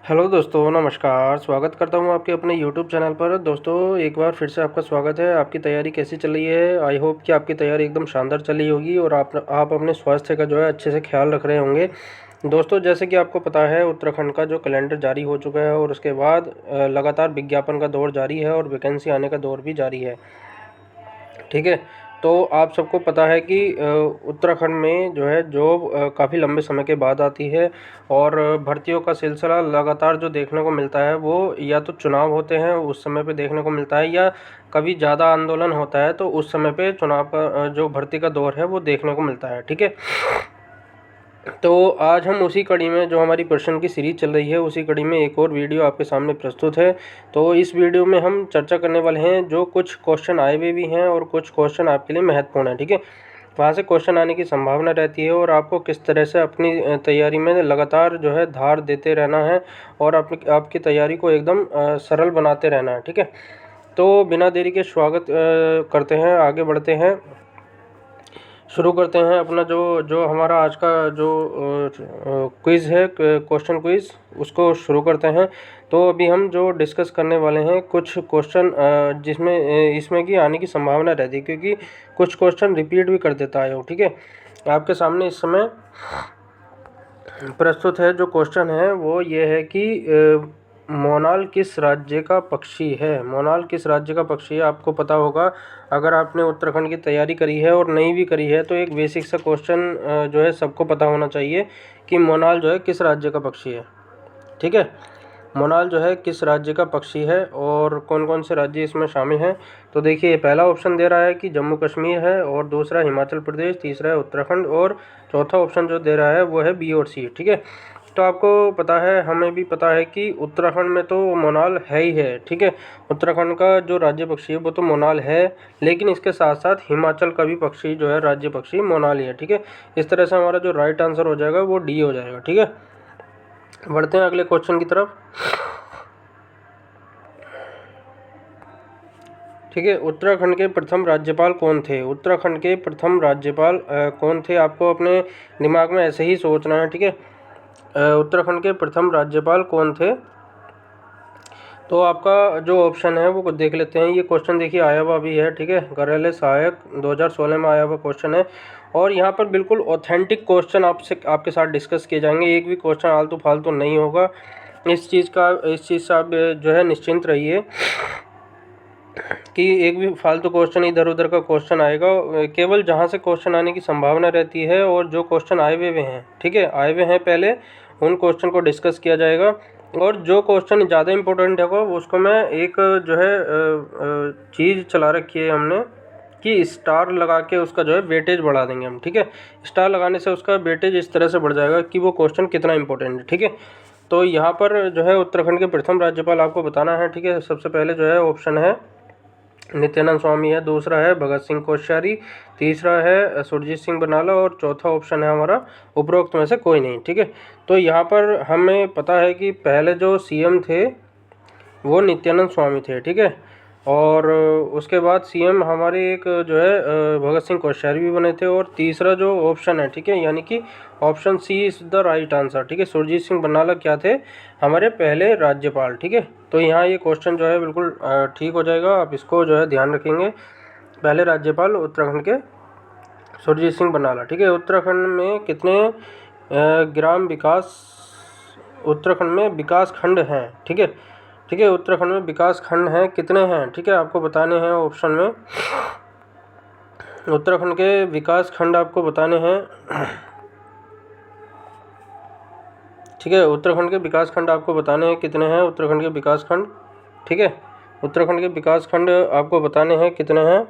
Hello दोस्तों, नमस्कार। स्वागत करता हूँ आपके अपने यूट्यूब चैनल पर। दोस्तों, एक बार फिर से आपका स्वागत है। आपकी तैयारी कैसी चल रही है? आई होप कि आपकी तैयारी एकदम शानदार चली होगी और आप अपने स्वास्थ्य का जो है अच्छे से ख्याल रख रहे होंगे। दोस्तों, जैसे कि आपको पता है, उत्तराखंड का जो कैलेंडर जारी हो चुका है और उसके बाद लगातार विज्ञापन का दौर जारी है और वैकेंसी आने का दौर भी जारी है। ठीक है। तो आप सबको पता है कि उत्तराखंड में जो है जॉब काफ़ी लंबे समय के बाद आती है और भर्तियों का सिलसिला लगातार जो देखने को मिलता है वो या तो चुनाव होते हैं उस समय पे देखने को मिलता है, या कभी ज़्यादा आंदोलन होता है तो उस समय पे चुनाव का जो भर्ती का दौर है वो देखने को मिलता है। ठीक है। तो आज हम उसी कड़ी में, जो हमारी प्रश्न की सीरीज चल रही है, उसी कड़ी में एक और वीडियो आपके सामने प्रस्तुत है। तो इस वीडियो में हम चर्चा करने वाले हैं, जो कुछ क्वेश्चन आए हुए भी हैं और कुछ क्वेश्चन आपके लिए महत्वपूर्ण है। ठीक है। वहाँ से क्वेश्चन आने की संभावना रहती है और आपको किस तरह से अपनी तैयारी में लगातार जो है धार देते रहना है और आपकी तैयारी को एकदम सरल बनाते रहना है। ठीक है। तो बिना देरी के स्वागत करते हैं, आगे बढ़ते हैं, शुरू करते हैं अपना जो जो हमारा आज का जो क्विज़ है, क्वेश्चन क्विज़, उसको शुरू करते हैं। तो अभी हम जो डिस्कस करने वाले हैं कुछ क्वेश्चन जिसमें इसमें कि आने की संभावना रहती है, क्योंकि कुछ क्वेश्चन रिपीट भी कर देता है वो। ठीक है। आपके सामने इस समय प्रस्तुत है जो क्वेश्चन है वो ये है कि मोनाल किस राज्य का पक्षी है? मोनाल किस राज्य का पक्षी है? आपको पता होगा, अगर आपने उत्तराखंड की तैयारी करी है और नहीं भी करी है तो एक बेसिक सा क्वेश्चन जो है सबको पता होना चाहिए कि मोनाल जो है किस राज्य का पक्षी है। ठीक है। मोनाल जो है किस राज्य का पक्षी है और कौन कौन से राज्य इसमें शामिल हैं? तो देखिए, पहला ऑप्शन दे रहा है कि जम्मू कश्मीर है, और दूसरा हिमाचल प्रदेश, तीसरा है उत्तराखंड, और चौथा ऑप्शन जो दे रहा है वो है बी और सी। ठीक है। तो आपको पता है, हमें भी पता है कि उत्तराखंड में तो मोनाल है ही है। ठीक है। उत्तराखंड का जो राज्य पक्षी है वो तो मोनाल है, लेकिन इसके साथ साथ हिमाचल का भी पक्षी जो है राज्य पक्षी मोनाल ही है। ठीक है। इस तरह से हमारा जो राइट आंसर हो जाएगा वो डी हो जाएगा। ठीक है। बढ़ते हैं अगले क्वेश्चन की तरफ। ठीक है। उत्तराखंड के प्रथम राज्यपाल कौन थे? उत्तराखंड के प्रथम राज्यपाल कौन थे? आपको अपने दिमाग में ऐसे ही सोचना है। ठीक है। उत्तराखंड के प्रथम राज्यपाल कौन थे? तो आपका जो ऑप्शन है वो देख लेते हैं। ये क्वेश्चन देखिए आया हुआ भी है। ठीक है। कार्यालय सहायक 2016 में आया हुआ क्वेश्चन है और यहाँ पर बिल्कुल ऑथेंटिक क्वेश्चन आपके साथ डिस्कस किए जाएंगे। एक भी क्वेश्चन आलतू फालतू नहीं होगा। इस चीज़ से आप जो है निश्चिंत रहिए कि एक भी फालतू क्वेश्चन, इधर उधर का क्वेश्चन आएगा। केवल जहाँ से क्वेश्चन आने की संभावना रहती है और जो क्वेश्चन आए हुए हैं, ठीक है, आए हुए हैं पहले, उन क्वेश्चन को डिस्कस किया जाएगा। और जो क्वेश्चन ज़्यादा इंपॉर्टेंट होगा उसको मैं एक जो है चीज़ चला रखी है हमने कि स्टार लगा के उसका जो है वेटेज बढ़ा देंगे हम। ठीक है। स्टार लगाने से उसका वेटेज इस तरह से बढ़ जाएगा कि वो क्वेश्चन कितना इंपॉर्टेंट है। ठीक है। तो यहाँ पर जो है उत्तराखंड के प्रथम राज्यपाल आपको बताना है। ठीक है। सबसे पहले जो है ऑप्शन है नित्यानंद स्वामी है, दूसरा है भगत सिंह कोश्यारी, तीसरा है सुरजीत सिंह बरनाला, और चौथा ऑप्शन है हमारा उपरोक्त में से कोई नहीं। ठीक है। तो यहाँ पर हमें पता है कि पहले जो सीएम थे वो नित्यानंद स्वामी थे। ठीक है। और उसके बाद सीएम हमारे एक जो है भगत सिंह कोश्यारी भी बने थे, और तीसरा जो ऑप्शन है, ठीक है, यानी कि option C is the right answer. ठीक है। सुरजीत सिंह बरनाला क्या थे? हमारे पहले राज्यपाल। ठीक है। तो यहाँ ये क्वेश्चन जो है बिल्कुल ठीक हो जाएगा। आप इसको जो है ध्यान रखेंगे। पहले राज्यपाल उत्तराखंड के सुरजीत सिंह बरनाला। ठीक है। उत्तराखंड में कितने ग्राम विकास उत्तराखंड में विकास खंड हैं? ठीक है। ठीक है। उत्तराखंड में विकास खंड हैं कितने हैं? ठीक है। आपको बताने हैं ऑप्शन में। उत्तराखंड के विकास खंड आपको बताने हैं। ठीक है। उत्तराखंड के विकास खंड आपको बताने हैं कितने हैं उत्तराखंड के विकास खंड। ठीक है। उत्तराखंड के विकास खंड आपको बताने हैं कितने हैं।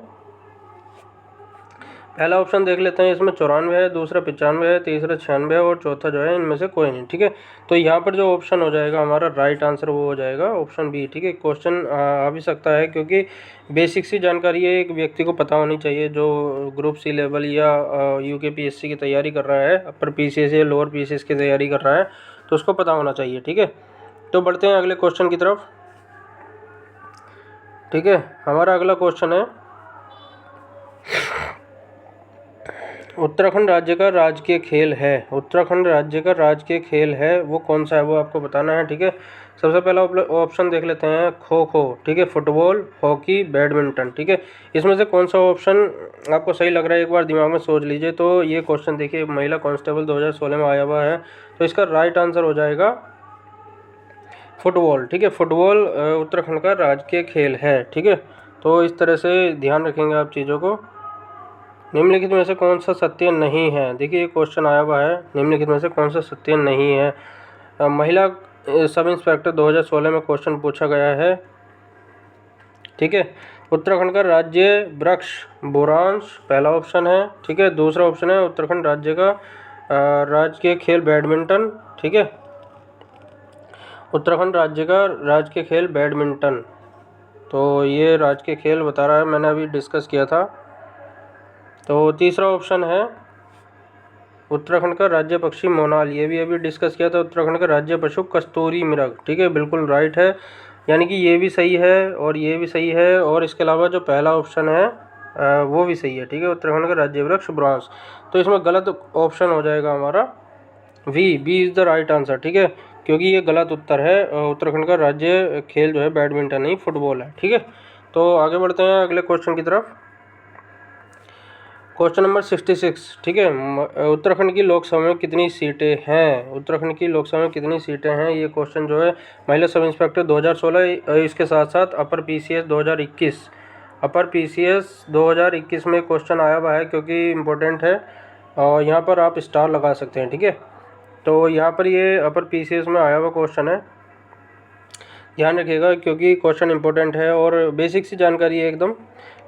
पहला ऑप्शन देख लेते हैं, इसमें 94 है, दूसरा 95 है, तीसरा 96 है, और चौथा जो है इनमें से कोई नहीं। ठीक है। तो यहाँ पर जो ऑप्शन हो जाएगा हमारा राइट आंसर वो हो जाएगा ऑप्शन बी। ठीक है। क्वेश्चन आ भी सकता है क्योंकि बेसिक सी जानकारी है, एक व्यक्ति को पता होनी चाहिए जो ग्रुप सी लेवल या यूकेपीएससी की तैयारी कर रहा है, अपर पीसीएस या लोअर पीसीएस की तैयारी कर रहा है, तो उसको पता होना चाहिए। ठीक है। तो बढ़ते हैं अगले क्वेश्चन की तरफ। ठीक है। हमारा अगला क्वेश्चन है उत्तराखंड राज्य का राजकीय खेल है, उत्तराखंड राज्य का राजकीय खेल है वो कौन सा है, वो आपको बताना है। ठीक है, सबसे पहला ऑप्शन देख लेते हैं, खो खो। ठीक है, फुटबॉल, हॉकी, बैडमिंटन। ठीक है, इसमें से कौन सा ऑप्शन आपको सही लग रहा है, एक बार दिमाग में सोच लीजिए। तो ये क्वेश्चन देखिए महिला कांस्टेबल 2016 में आया हुआ है, तो इसका राइट आंसर हो जाएगा फुटबॉल। ठीक है, फुटबॉल उत्तराखंड का राजकीय खेल है। ठीक है, तो इस तरह से ध्यान रखेंगे आप चीज़ों को। निम्नलिखित में से कौन सा सत्य नहीं है, देखिए ये क्वेश्चन आया हुआ है, निम्नलिखित में से कौन सा सत्य नहीं है। महिला सब इंस्पेक्टर 2016 में क्वेश्चन पूछा गया है। ठीक है, उत्तराखंड का राज्य वृक्ष बुरांश पहला ऑप्शन है। ठीक है, दूसरा ऑप्शन है उत्तराखंड राज्य का राजकीय खेल बैडमिंटन। ठीक है, उत्तराखंड राज्य का राजकीय खेल बैडमिंटन, तो ये राजकीय खेल बता रहा है, मैंने अभी डिस्कस किया था। तो तीसरा ऑप्शन है उत्तराखंड का राज्य पक्षी मोनाल, ये भी अभी डिस्कस किया था। उत्तराखंड का राज्य पशु कस्तूरी मृग। ठीक है, बिल्कुल राइट है, यानी कि ये भी सही है और ये भी सही है, और इसके अलावा जो पहला ऑप्शन है वो भी सही है। ठीक है, उत्तराखंड का राज्य वृक्ष बुरांश, तो इसमें गलत ऑप्शन हो जाएगा हमारा B is the right answer. ठीक है, क्योंकि ये गलत उत्तर है, उत्तराखंड का राज्य खेल जो है बैडमिंटन नहीं फुटबॉल है। ठीक है, तो आगे बढ़ते हैं अगले क्वेश्चन की तरफ। Question number 66। ठीक है, उत्तराखंड की लोकसभा में कितनी सीटें हैं, उत्तराखंड की लोकसभा में कितनी सीटें हैं, ये क्वेश्चन जो है महिला सब इंस्पेक्टर 2016, इसके साथ साथ अपर पीसीएस 2021, अपर पीसीएस 2021 में क्वेश्चन आया हुआ है, क्योंकि इम्पोर्टेंट है और यहाँ पर आप स्टार लगा सकते हैं। ठीक है, तो यहाँ पर ये अपर पीसीएस में आया हुआ क्वेश्चन है, ध्यान रखिएगा क्योंकि क्वेश्चन इंपॉर्टेंट है और बेसिक सी जानकारी है एकदम,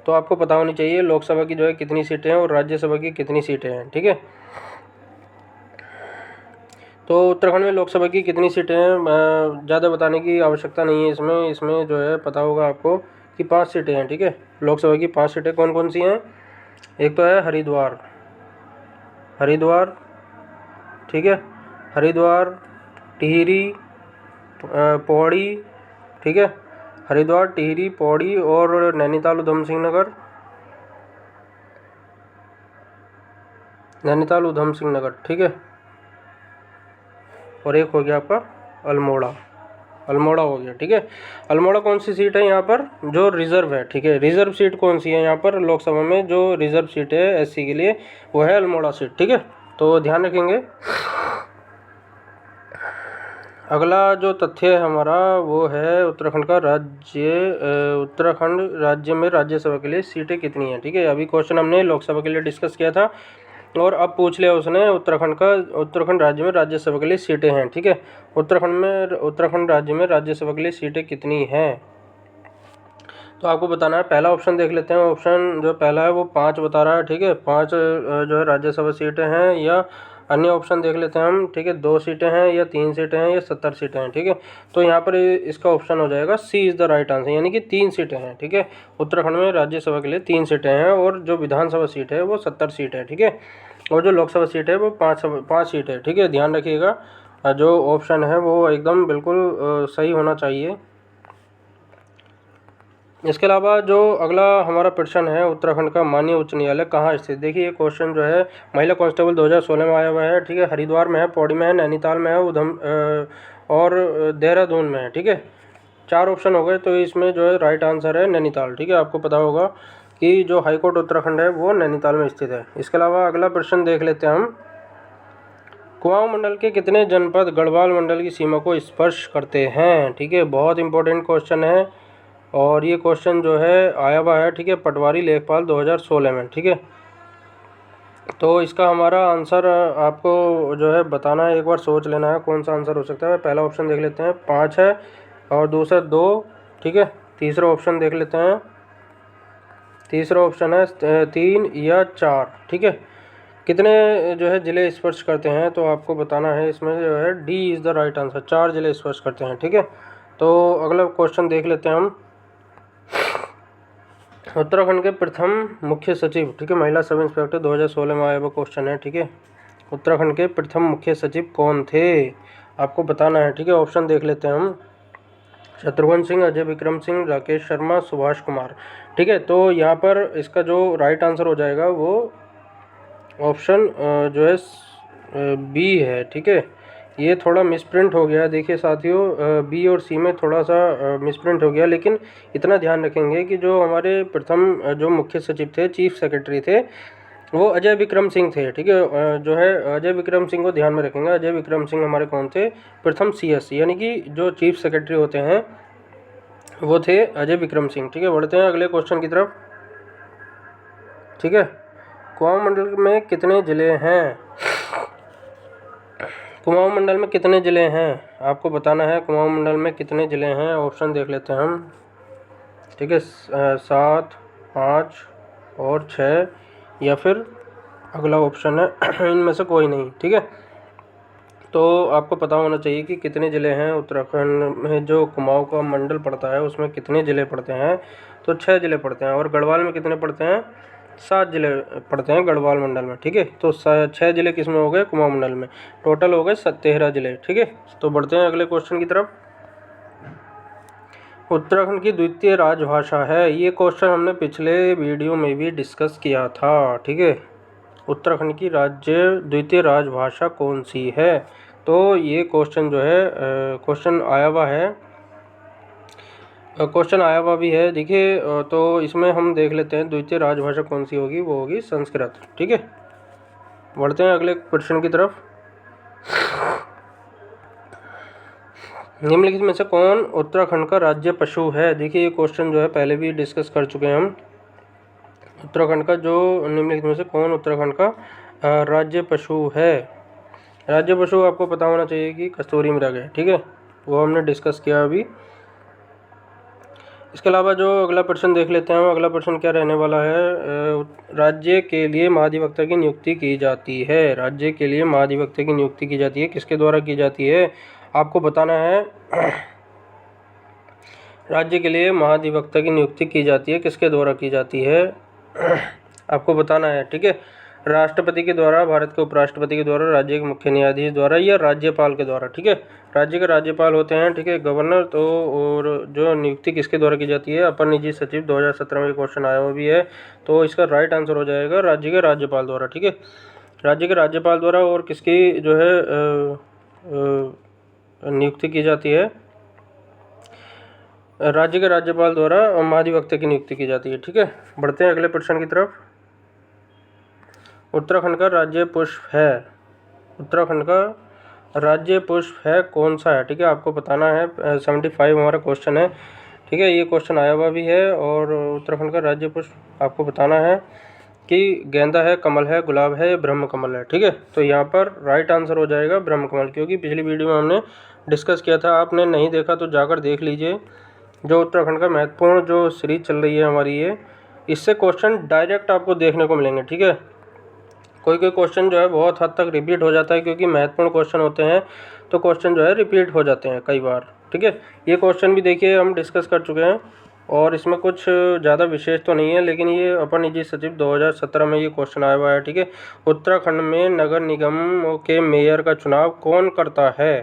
तो आपको पता होनी चाहिए लोकसभा की जो है कितनी सीटें हैं और राज्यसभा की कितनी सीटें हैं। ठीक है, तो उत्तराखंड में लोकसभा की कितनी सीटें हैं ज़्यादा बताने की आवश्यकता नहीं है, इसमें जो है पता होगा आपको कि 5 सीटें हैं। ठीक है, लोकसभा की 5 सीटें कौन कौन सी हैं, एक तो है हरिद्वार, हरिद्वार। ठीक है, हरिद्वार, टिहरी, पौड़ी। ठीक है, हरिद्वार, टिहरी, पौड़ी और नैनीताल उधम सिंह नगर, नैनीताल उधम सिंह नगर। ठीक है, और एक हो गया आपका अल्मोड़ा, अल्मोड़ा हो गया। ठीक है, अल्मोड़ा कौन सी सीट है यहाँ पर, जो रिज़र्व है। ठीक है, रिज़र्व सीट कौन सी है यहाँ पर लोकसभा में, जो रिज़र्व सीट है एससी के लिए वो है अल्मोड़ा सीट। ठीक है, तो ध्यान रखेंगे। अगला जो तथ्य है हमारा वो है उत्तराखंड का उत्तराखंड राज्य में राज्यसभा के लिए सीटें कितनी हैं। ठीक है, अभी क्वेश्चन हमने लोकसभा के लिए डिस्कस किया था और अब पूछ लिया उसने उत्तराखंड राज्य में राज्यसभा के लिए सीटें हैं। ठीक है, उत्तराखंड राज्य में राज्यसभा के लिए सीटें कितनी हैं, तो आपको बताना है। पहला ऑप्शन देख लेते हैं, ऑप्शन जो पहला है वो 5 बता रहा है। ठीक है, 5 जो है राज्यसभा सीटें हैं, या अन्य ऑप्शन देख लेते हैं हम। ठीक है, 2 सीटें हैं या 3 सीटें हैं या 70 सीटें हैं। ठीक है, तो यहाँ पर इसका ऑप्शन हो जाएगा C is the right answer, यानी कि 3 सीटें हैं। ठीक है, उत्तराखंड में राज्यसभा के लिए 3 सीटें हैं और जो विधानसभा सीट है वो 70 सीट है। ठीक है, और जो लोकसभा सीट है वो 5 सीट है। ठीक है, ध्यान रखिएगा जो ऑप्शन है वो एकदम बिल्कुल सही होना चाहिए। इसके अलावा जो अगला हमारा प्रश्न है, उत्तराखंड का माननीय उच्च न्यायालय कहाँ स्थित, देखिए ये क्वेश्चन जो है महिला कांस्टेबल 2016 में आया हुआ है। ठीक है, हरिद्वार में है, पौड़ी में है, नैनीताल में है, और देहरादून में है। ठीक है, 4 ऑप्शन हो गए, तो इसमें जो है राइट आंसर है नैनीताल। ठीक है, आपको पता होगा कि जो हाईकोर्ट उत्तराखंड है वो नैनीताल में स्थित है। इसके अलावा अगला प्रश्न देख लेते हैं हम, कुमाऊं मंडल के कितने जनपद गढ़वाल मंडल की सीमा को स्पर्श करते हैं। ठीक है, बहुत इंपॉर्टेंट क्वेश्चन है और ये क्वेश्चन जो है आया हुआ है। ठीक है, पटवारी लेखपाल 2016 में। ठीक है, तो इसका हमारा आंसर आपको जो है बताना है, एक बार सोच लेना है कौन सा आंसर हो सकता है। पहला ऑप्शन देख लेते हैं 5 है और दूसरा 2। ठीक है, तीसरा ऑप्शन देख लेते हैं, तीसरा ऑप्शन है 3 या 4। ठीक है, कितने जो है ज़िले स्पर्श करते हैं, तो आपको बताना है, इसमें जो है D is the right answer, 4 ज़िले स्पर्श करते हैं। ठीक है, तो अगला क्वेश्चन देख लेते हैं हम, उत्तराखंड के प्रथम मुख्य सचिव। ठीक है, महिला सब इंस्पेक्टर 2016 में आया हुआ क्वेश्चन है। ठीक है, उत्तराखंड के प्रथम मुख्य सचिव कौन थे, आपको बताना है। ठीक है, ऑप्शन देख लेते हैं हम, शत्रुघ्न सिंह, अजय विक्रम सिंह, राकेश शर्मा, सुभाष कुमार। ठीक है, तो यहाँ पर इसका जो राइट आंसर हो जाएगा वो ऑप्शन जो है बी है, ठीक है। ये थोड़ा मिसप्रिंट हो गया, देखिए साथियों, बी और सी में थोड़ा सा मिसप्रिंट हो गया, लेकिन इतना ध्यान रखेंगे कि जो हमारे प्रथम जो मुख्य सचिव थे, चीफ सेक्रेटरी थे, वो अजय विक्रम सिंह थे, ठीक है। जो है अजय विक्रम सिंह को ध्यान में रखेंगे। अजय विक्रम सिंह हमारे कौन थे? प्रथम CS, यानी कि जो चीफ सेक्रेटरी होते हैं वो थे अजय विक्रम सिंह, ठीक है। बढ़ते हैं अगले क्वेश्चन की तरफ, ठीक है। कुमाऊं मंडल में कितने ज़िले हैं? कुमाऊं मंडल में कितने ज़िले हैं आपको बताना है। कुमाऊं मंडल में कितने ज़िले हैं? ऑप्शन देख लेते हैं हम, ठीक है। 7, 5 और 6, या फिर अगला ऑप्शन है इनमें से कोई नहीं, ठीक है। तो आपको पता होना चाहिए कि कितने ज़िले हैं उत्तराखंड में। जो कुमाऊं का मंडल पड़ता है उसमें कितने ज़िले पड़ते हैं? तो 6 ज़िले पड़ते हैं। और गढ़वाल में कितने पड़ते हैं? 7 ज़िले पड़ते हैं गढ़वाल मंडल में, ठीक है। तो 6 ज़िले किस में हो गए? कुमाऊं मंडल में। टोटल हो गए 13 ज़िले, ठीक है। तो बढ़ते हैं अगले क्वेश्चन की तरफ। उत्तराखंड की द्वितीय राजभाषा है, ये क्वेश्चन हमने पिछले वीडियो में भी डिस्कस किया था, ठीक है। उत्तराखंड की द्वितीय राजभाषा कौन सी है? तो ये क्वेश्चन जो है क्वेश्चन आया हुआ भी है, देखिए। तो इसमें हम देख लेते हैं द्वितीय राजभाषा कौन सी होगी, वो होगी संस्कृत, ठीक है। बढ़ते हैं अगले क्वेश्चन की तरफ। निम्नलिखित में से कौन उत्तराखंड का राज्य पशु है? देखिए ये क्वेश्चन जो है पहले भी डिस्कस कर चुके हैं हम। उत्तराखंड का जो निम्नलिखित में से कौन उत्तराखंड का राज्य पशु है? राज्य पशु आपको पता होना चाहिए कि कस्तूरी मृग है, ठीक है। वो हमने डिस्कस किया अभी। इसके अलावा जो अगला प्रश्न देख लेते हैं हम। अगला प्रश्न क्या रहने वाला है? राज्य के लिए महाधिवक्ता की नियुक्ति की जाती है। राज्य के लिए महाधिवक्ता की नियुक्ति की जाती है, किसके द्वारा की जाती है आपको बताना है। राज्य के लिए महाधिवक्ता की नियुक्ति की जाती है, किसके द्वारा की जाती है आपको बताना है, ठीक है। राष्ट्रपति के द्वारा, भारत के उपराष्ट्रपति के द्वारा, राज्य के मुख्य न्यायाधीश द्वारा, या राज्यपाल के द्वारा, ठीक है। राज्य के राज्यपाल होते हैं, ठीक है, गवर्नर। तो और जो नियुक्ति किसके द्वारा की जाती है? अपर निजी सचिव। 2017 में क्वेश्चन आया हुआ भी है, तो इसका राइट आंसर हो जाएगा राज्य के राज्यपाल द्वारा, ठीक है। राज्य के राज्यपाल द्वारा। और किसकी जो है नियुक्ति की जाती है? राज्य के राज्यपाल द्वारा महाधिवक्ता की नियुक्ति की जाती है, ठीक है। बढ़ते हैं अगले प्रश्न की तरफ। उत्तराखंड का राज्य पुष्प है, उत्तराखंड का राज्य पुष्प है कौन सा है? ठीक है, आपको बताना है। 75 हमारा क्वेश्चन है, ठीक है। ये क्वेश्चन आया हुआ भी है। और उत्तराखंड का राज्य पुष्प आपको बताना है कि गेंदा है, कमल है, गुलाब है, ब्रह्म कमल है, ठीक है। तो यहाँ पर राइट आंसर हो जाएगा ब्रह्म कमल, क्योंकि पिछली वीडियो में हमने डिस्कस किया था। आपने नहीं देखा तो जाकर देख लीजिए। जो उत्तराखंड का महत्वपूर्ण जो सीरीज चल रही है हमारी, ये इससे क्वेश्चन डायरेक्ट आपको देखने को मिलेंगे, ठीक है। कोई कोई क्वेश्चन जो है बहुत हद तक रिपीट हो जाता है, क्योंकि महत्वपूर्ण क्वेश्चन होते हैं तो क्वेश्चन जो है रिपीट हो जाते हैं कई बार, ठीक है। ये क्वेश्चन भी देखिए हम डिस्कस कर चुके हैं, और इसमें कुछ ज़्यादा विशेष तो नहीं है, लेकिन ये अपर निजी सचिव 2017 में ये क्वेश्चन आया हुआ है, ठीक है। उत्तराखंड में नगर निगम के मेयर का चुनाव कौन करता है?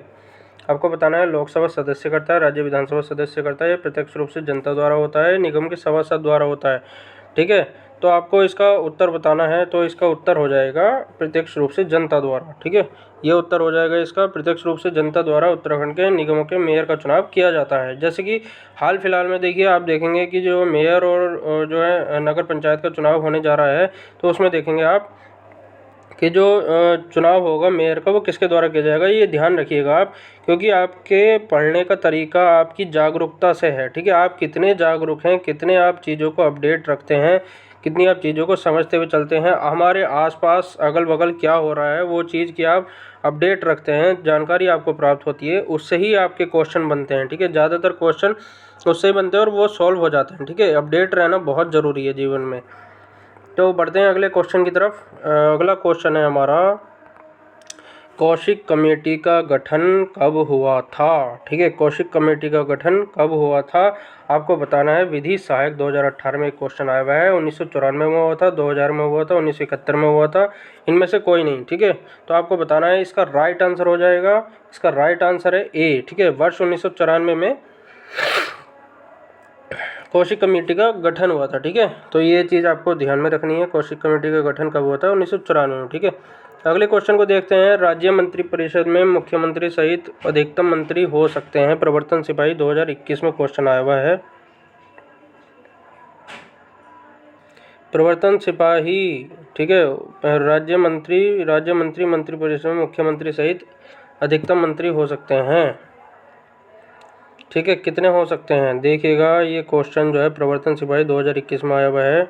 आपको बताना है। लोकसभा सदस्य करता है, राज्य विधानसभा सदस्य करता है, प्रत्यक्ष रूप से जनता द्वारा होता है, निगम के सभासद द्वारा होता है, ठीक है। तो आपको इसका उत्तर बताना है। तो इसका उत्तर हो जाएगा प्रत्यक्ष रूप से जनता द्वारा, ठीक है। ये उत्तर हो जाएगा इसका, प्रत्यक्ष रूप से जनता द्वारा उत्तराखंड के निगमों के मेयर का चुनाव किया जाता है। जैसे कि हाल फिलहाल में देखिए, आप देखेंगे कि जो मेयर और जो है नगर पंचायत का चुनाव होने जा रहा है, तो उसमें देखेंगे आप कि जो चुनाव होगा मेयर का, वो किसके द्वारा किया जाएगा। ये ध्यान रखिएगा आप, क्योंकि आपके पढ़ने का तरीका आपकी जागरूकता से है, ठीक है। आप कितने जागरूक हैं, कितने आप चीज़ों को अपडेट रखते हैं, कितनी आप चीज़ों को समझते हुए चलते हैं, हमारे आसपास अगल बगल क्या हो रहा है वो चीज़ की आप अपडेट रखते हैं, जानकारी आपको प्राप्त होती है, उससे ही आपके क्वेश्चन बनते हैं, ठीक है। ज़्यादातर क्वेश्चन उससे ही बनते हैं और वो सॉल्व हो जाते हैं, ठीक है। अपडेट रहना बहुत ज़रूरी है जीवन में। तो बढ़ते हैं अगले क्वेश्चन की तरफ। अगला क्वेश्चन है हमारा, कौशिक कमेटी का गठन कब हुआ था? ठीक है, कौशिक कमेटी का गठन कब हुआ था आपको बताना है। विधि सहायक 2018 में एक क्वेश्चन आया हुआ है। 1994 में हुआ था, 2000 में हुआ था, 1971 में हुआ था, इनमें से कोई नहीं, ठीक है। तो आपको बताना है। इसका राइट आंसर हो जाएगा, इसका राइट आंसर है ए, ठीक है। वर्ष 1994 में कौशिक कमेटी का गठन हुआ था, ठीक है। तो ये चीज़ आपको ध्यान में रखनी है, कौशिक कमेटी का गठन कब हुआ था, 1994 में, ठीक है। अगले क्वेश्चन को देखते हैं। राज्य मंत्रिपरिषद में मुख्यमंत्री सहित अधिकतम मंत्री हो सकते हैं। प्रवर्तन सिपाही 2021 में क्वेश्चन आया हुआ है। प्रवर्तन सिपाही, ठीक है, राज्य मंत्री मंत्रिपरिषद में मुख्यमंत्री सहित अधिकतम मंत्री हो सकते हैं, ठीक है। कितने हो सकते हैं देखिएगा, ये क्वेश्चन जो है प्रवर्तन सिपाही 2021 में आया हुआ है,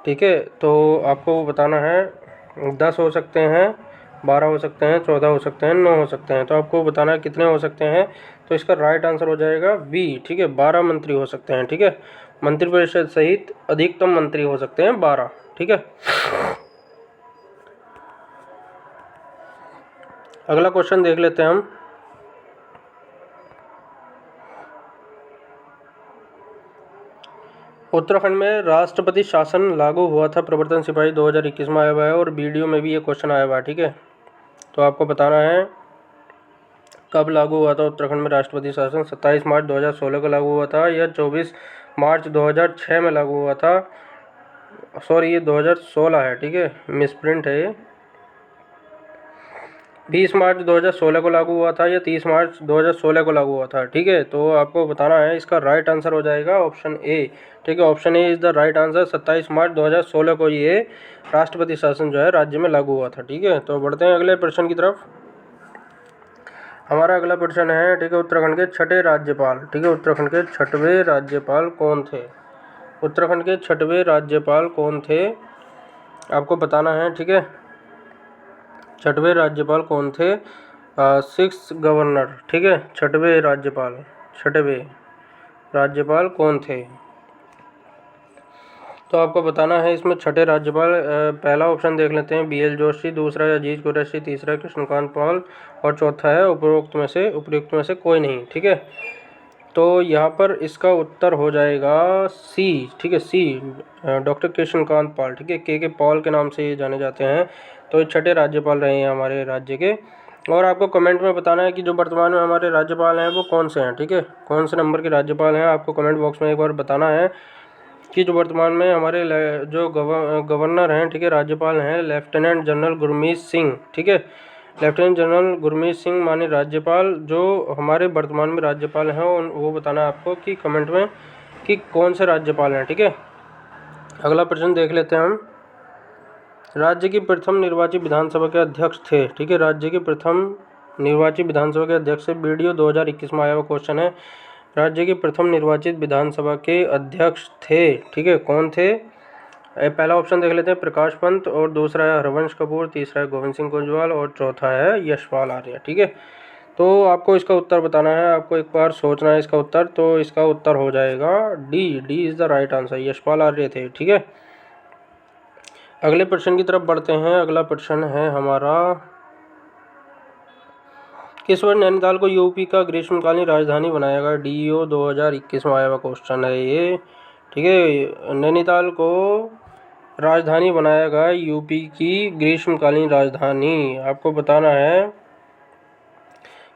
ठीक है। तो आपको बताना है 10 हो सकते हैं, 12 हो सकते हैं, 14 हो सकते हैं, 9 हो सकते हैं। तो आपको बताना है कितने हो सकते हैं। तो इसका राइट आंसर हो जाएगा बी, ठीक है, 12 मंत्री हो सकते हैं, ठीक है। मंत्रिपरिषद सहित अधिकतम मंत्री हो सकते हैं 12, ठीक है। अगला क्वेश्चन देख लेते हैं हम। उत्तराखंड में राष्ट्रपति शासन लागू हुआ था। प्रवर्तन सिपाही 2021 में आया हुआ है और वीडियो में भी ये क्वेश्चन आया हुआ है, ठीक है। तो आपको बताना है कब लागू हुआ था उत्तराखंड में राष्ट्रपति शासन। 27 मार्च 2016 को लागू हुआ था या 24 मार्च 2006 में लागू हुआ था। सॉरी, ये 2016 है, ठीक है, मिसप्रिंट है ये। 20 मार्च 2016 को लागू हुआ था या 30 मार्च 2016 को लागू हुआ था, ठीक है। तो आपको बताना है, इसका राइट आंसर हो जाएगा ऑप्शन ए, ठीक है। Option A is the right answer. 27 मार्च 2016 को ये राष्ट्रपति शासन जो है राज्य में लागू हुआ था, ठीक है। तो बढ़ते हैं अगले प्रश्न की तरफ। हमारा अगला प्रश्न है, ठीक है, उत्तराखंड के छठे राज्यपाल, ठीक है, उत्तराखंड के छठवें राज्यपाल कौन थे। उत्तराखंड के छठवें राज्यपाल कौन थे आपको बताना है, ठीक है। छठवें राज्यपाल कौन थे, 6 गवर्नर, ठीक है। छठवें राज्यपाल कौन थे। तो आपको बताना है इसमें छठे राज्यपाल, पहला ऑप्शन देख लेते हैं BL जोशी, दूसरा है अजीत कुरैशी, तीसरा कृष्णकांत पाल और चौथा है उपरोक्त में से कोई नहीं, ठीक है। तो यहाँ पर इसका उत्तर हो जाएगा सी, ठीक है, सी, डॉक्टर कृष्णकांत पाल, ठीक है, के पॉल के नाम से ये जाने जाते हैं। तो ये छठे राज्यपाल रहे हैं हमारे राज्य के। और आपको कमेंट में बताना है कि जो वर्तमान में हमारे राज्यपाल हैं वो कौन से हैं, ठीक है, कौन से नंबर के राज्यपाल हैं। आपको कमेंट बॉक्स में एक बार बताना है कि जो वर्तमान में हमारे जो गवर्नर हैं, ठीक है, राज्यपाल हैं लेफ्टिनेंट जनरल गुरमीत सिंह, ठीक है। लेफ्टिनेंट जनरल गुरमीत सिंह माने राज्यपाल जो हमारे वर्तमान में राज्यपाल हैं, वो बताना है आपको कि कमेंट में कि कौन से राज्यपाल हैं, ठीक है। अगला प्रश्न देख लेते हैं हम। राज्य की प्रथम निर्वाचित विधानसभा के अध्यक्ष थे, ठीक है, राज्य की प्रथम निर्वाचित विधानसभा के अध्यक्ष। वीडियो 2021 में आया हुआ क्वेश्चन है। राज्य की प्रथम निर्वाचित विधानसभा के अध्यक्ष थे, ठीक है, कौन थे। पहला ऑप्शन देख लेते हैं प्रकाश पंत, और दूसरा है हरवंश कपूर, तीसरा है गोविंद सिंह कुंजवाल और चौथा है यशपाल आर्य, ठीक है। तो आपको इसका उत्तर बताना है, आपको एक बार सोचना है इसका उत्तर। तो इसका उत्तर हो जाएगा D is the right answer, Yashpal Arya थे, ठीक है। अगले प्रश्न की तरफ बढ़ते हैं। अगला प्रश्न है हमारा, किस वर्ष नैनीताल को यूपी का ग्रीष्मकालीन राजधानी बनाया गया। DO 2021 में आया हुआ क्वेश्चन है ये, ठीक है। नैनीताल को राजधानी बनाया गया, यूपी की ग्रीष्मकालीन राजधानी। आपको बताना है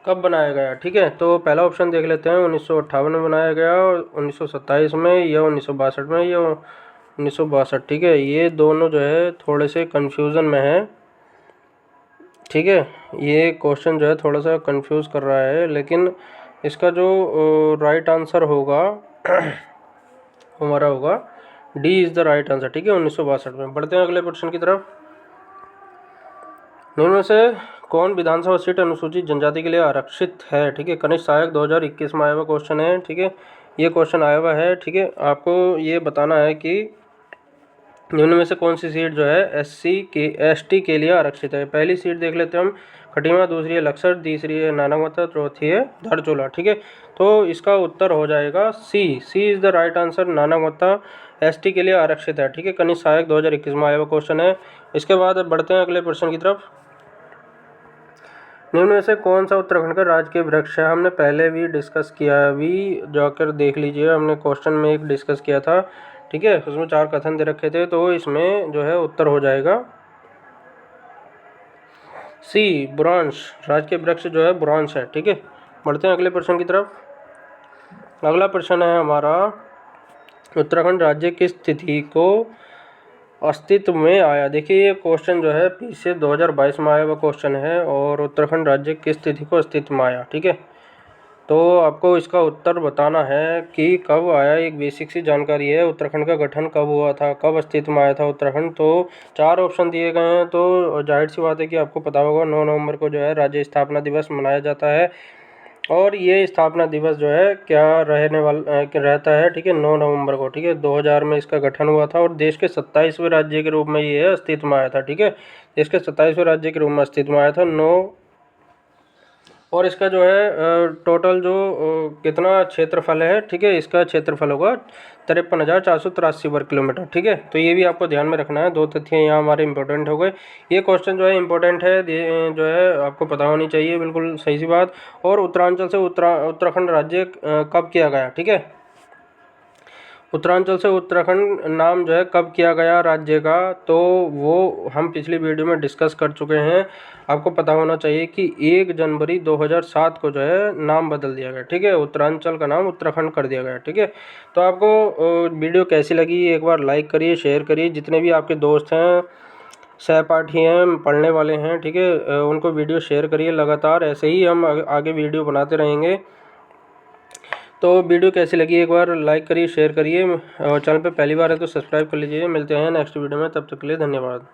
कब बनाया गया, ठीक है। तो पहला ऑप्शन देख लेते हैं 1958 में बनाया गया, 1927 में या 1962 में या 1962, ठीक है। ये दोनों जो है थोड़े से कन्फ्यूज़न में है, ठीक है। ये क्वेश्चन जो है थोड़ा सा कंफ्यूज कर रहा है, लेकिन इसका जो राइट आंसर होगा हमारा होगा D is the right answer, ठीक है, 1962 में। बढ़ते हैं अगले प्रश्न की तरफ। निम्न में से कौन विधानसभा सीट अनुसूचित जनजाति के लिए आरक्षित है, ठीक है। कनिष्ठ सहायक 2021 में आया हुआ क्वेश्चन है, ठीक है, ये क्वेश्चन आया हुआ है, ठीक है। आपको ये बताना है कि निम्न में से कौन सी सीट जो है ST के लिए आरक्षित है। पहली सीट देख लेते हैं हम, खटीमा, दूसरी है लक्सर, तीसरी है नानागोता, चौथी है धारचूला, ठीक है। तो इसका उत्तर हो जाएगा C is the right answer, नानागोता ST के लिए आरक्षित है, ठीक है। कनिष्ठ सहायक 2021 में आया हुआ क्वेश्चन है। इसके बाद बढ़ते हैं अगले प्रश्न की तरफ। निम्न में से कौन सा उत्तराखंड का राजकीय वृक्ष है। हमने पहले भी डिस्कस किया है, अभी जाकर देख लीजिए, हमने क्वेश्चन में एक डिस्कस किया था, ठीक है। उसमें 4 कथन दे रखे थे, तो इसमें जो है उत्तर हो जाएगा सी, बुरांश। राजकीय वृक्ष जो है बुरांश है, ठीक है। बढ़ते हैं अगले प्रश्न की तरफ। अगला प्रश्न है हमारा, उत्तराखंड राज्य किस तिथि को अस्तित्व में आया? देखिए ये क्वेश्चन जो है फिर से 2022 में आया हुआ क्वेश्चन है, और उत्तराखंड राज्य किस तिथि को अस्तित्व में आया, ठीक है। तो आपको इसका उत्तर बताना है कि कब आया। एक बेसिक सी जानकारी है, उत्तराखंड का गठन कब हुआ था, कब अस्तित्व में आया था उत्तराखंड। तो 4 ऑप्शन दिए गए हैं, तो जाहिर सी बात है कि आपको पता होगा 9 नवंबर को जो है राज्य स्थापना दिवस मनाया जाता है। और ये स्थापना दिवस जो है क्या रहता है, ठीक है, 9 नवंबर को, ठीक है। 2000 में इसका गठन हुआ था, और देश के 27वें राज्य के रूप में ये अस्तित्व में आया था, ठीक है। देश के 27वें राज्य के रूप में अस्तित्व में आया था 9। और इसका जो है टोटल जो कितना क्षेत्रफल है, ठीक है, इसका क्षेत्रफल होगा 53,483 वर्ग किलोमीटर, ठीक है। तो ये भी आपको ध्यान में रखना है। 2 तथ्य यहाँ हमारे इंपॉर्टेंट हो गए। ये क्वेश्चन जो है इंपॉर्टेंट है, जो है आपको पता होनी चाहिए, बिल्कुल सही सी बात। और उत्तरांचल से उत्तराखंड राज्य कब किया गया, ठीक है। उत्तरांचल से उत्तराखंड नाम जो है कब किया गया राज्य का, तो वो हम पिछली वीडियो में डिस्कस कर चुके हैं। आपको पता होना चाहिए कि 1 जनवरी 2007 को जो है नाम बदल दिया गया, ठीक है। उत्तरांचल का नाम उत्तराखंड कर दिया गया, ठीक है। तो आपको वीडियो कैसी लगी एक बार लाइक करिए, शेयर करिए। जितने भी आपके दोस्त हैं, सहपाठी हैं, पढ़ने वाले हैं, ठीक है, उनको वीडियो शेयर करिए। लगातार ऐसे ही हम आगे वीडियो बनाते रहेंगे। तो वीडियो कैसी लगी एक बार लाइक करिए, शेयर करिए, और चैनल पे पहली बार है तो सब्सक्राइब कर लीजिए। मिलते हैं नेक्स्ट वीडियो में, तब तक के लिए धन्यवाद।